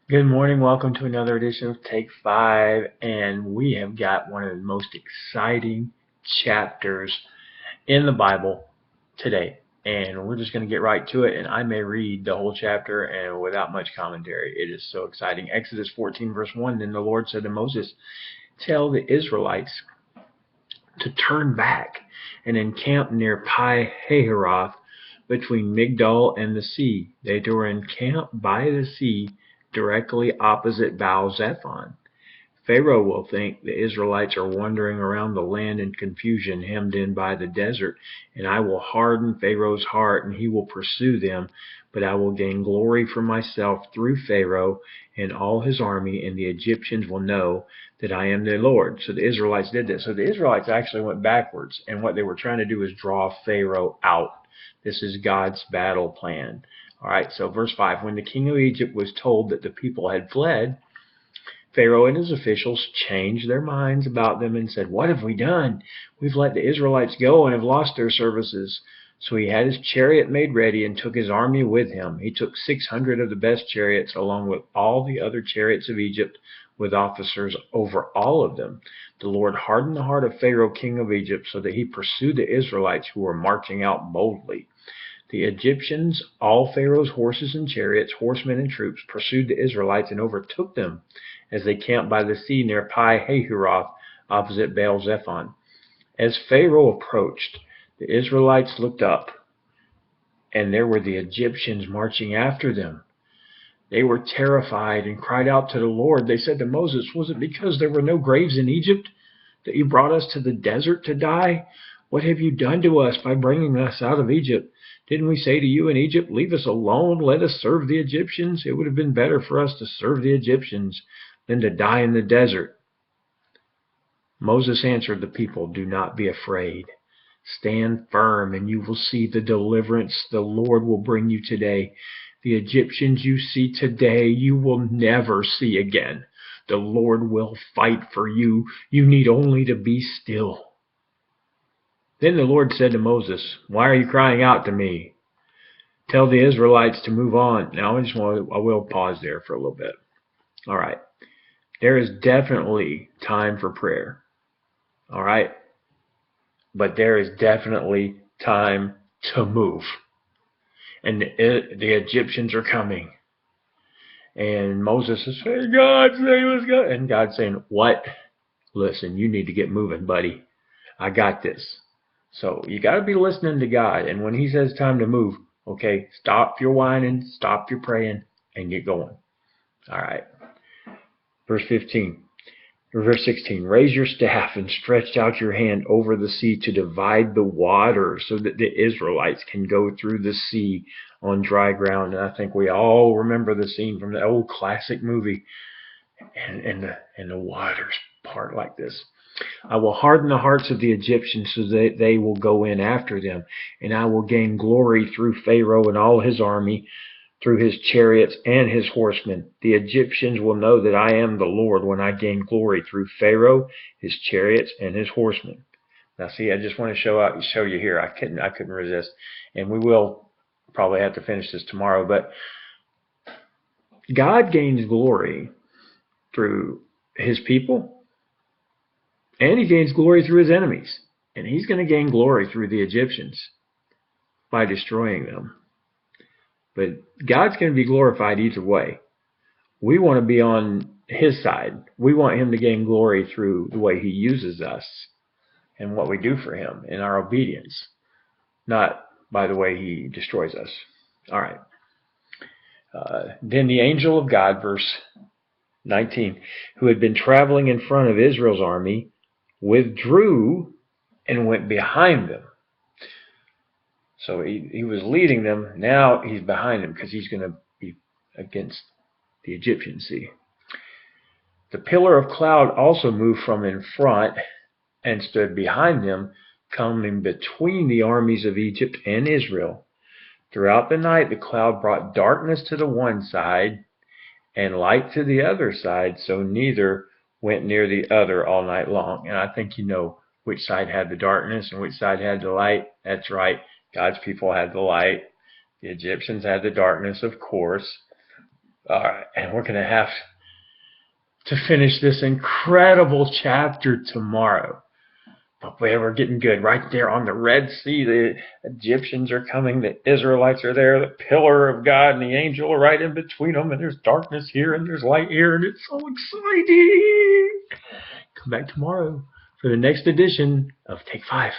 Good morning. Welcome to another edition of Take 5. And we have got one of the most exciting chapters in the Bible today. And we're just going to get right to it. And I may read the whole chapter and without much commentary. It is so exciting. Exodus 14, verse 1. Then the Lord said to Moses, "Tell the Israelites to turn back and encamp near Pi-hahiroth between Migdol and the sea." They were encamped by the sea directly opposite Baal-zephon. Pharaoh will think the Israelites are wandering around the land in confusion, hemmed in by the desert, and I will harden Pharaoh's heart, and he will pursue them. But I will gain glory for myself through Pharaoh and all his army, and the Egyptians will know that I am their Lord. So the Israelites did this. So the Israelites actually went backwards, and what they were trying to do is draw Pharaoh out. This is God's battle plan. All right, so verse 5, when the king of Egypt was told that the people had fled, Pharaoh and his officials changed their minds about them and said, "What have we done? We've let the Israelites go and have lost their services." So he had his chariot made ready and took his army with him. He took 600 of the best chariots along with all the other chariots of Egypt, with officers over all of them. The Lord hardened the heart of Pharaoh, king of Egypt, so that he pursued the Israelites who were marching out boldly. The Egyptians, all Pharaoh's horses and chariots, horsemen and troops, pursued the Israelites and overtook them as they camped by the sea near Pi-hahiroth, opposite Baal-zephon. As Pharaoh approached, the Israelites looked up, and there were the Egyptians marching after them. They were terrified and cried out to the Lord. They said to Moses, "Was it because there were no graves in Egypt that you brought us to the desert to die? What have you done to us by bringing us out of Egypt? Didn't we say to you in Egypt, 'Leave us alone, let us serve the Egyptians'? It would have been better for us to serve the Egyptians than to die in the desert." Moses answered the people, "Do not be afraid. Stand firm, and you will see the deliverance the Lord will bring you today. The Egyptians you see today, you will never see again. The Lord will fight for you. You need only to be still." Then the Lord said to Moses, "Why are you crying out to me? Tell the Israelites to move on." Now I will pause there for a little bit. All right. There is definitely time for prayer. All right. But there is definitely time to move. And the Egyptians are coming. And Moses is saying, "God's name is God." And God's saying, "What? Listen, you need to get moving, buddy. I got this." So you got to be listening to God. And when he says time to move, okay, stop your whining, stop your praying, and get going. All right. Verse 15. Verse 16, raise your staff and stretch out your hand over the sea to divide the water so that the Israelites can go through the sea on dry ground. And I think we all remember the scene from the old classic movie, and the waters part like this. "I will harden the hearts of the Egyptians so that they will go in after them, and I will gain glory through Pharaoh and all his army, through his chariots and his horsemen. The Egyptians will know that I am the Lord when I gain glory through Pharaoh, his chariots, and his horsemen." Now, see, I just want to show you here. I couldn't resist, and we will probably have to finish this tomorrow. But God gains glory through his people, and he gains glory through his enemies, and he's going to gain glory through the Egyptians by destroying them. But God's going to be glorified either way. We want to be on his side. We want him to gain glory through the way he uses us and what we do for him in our obedience, not by the way he destroys us. All right. Then the angel of God, verse 19, who had been traveling in front of Israel's army, withdrew and went behind them. So he was leading them. Now he's behind them because he's going to be against the Egyptians, see. The pillar of cloud also moved from in front and stood behind them, coming between the armies of Egypt and Israel. Throughout the night, the cloud brought darkness to the one side and light to the other side, so neither went near the other all night long. And I think you know which side had the darkness and which side had the light. That's right. God's people had the light. The Egyptians had the darkness, of course. All right, and we're going to have to finish this incredible chapter tomorrow. But we're getting good. Right there on the Red Sea, the Egyptians are coming, the Israelites are there, the pillar of God and the angel are right in between them, and there's darkness here and there's light here, and it's so exciting. Come back tomorrow for the next edition of Take 5.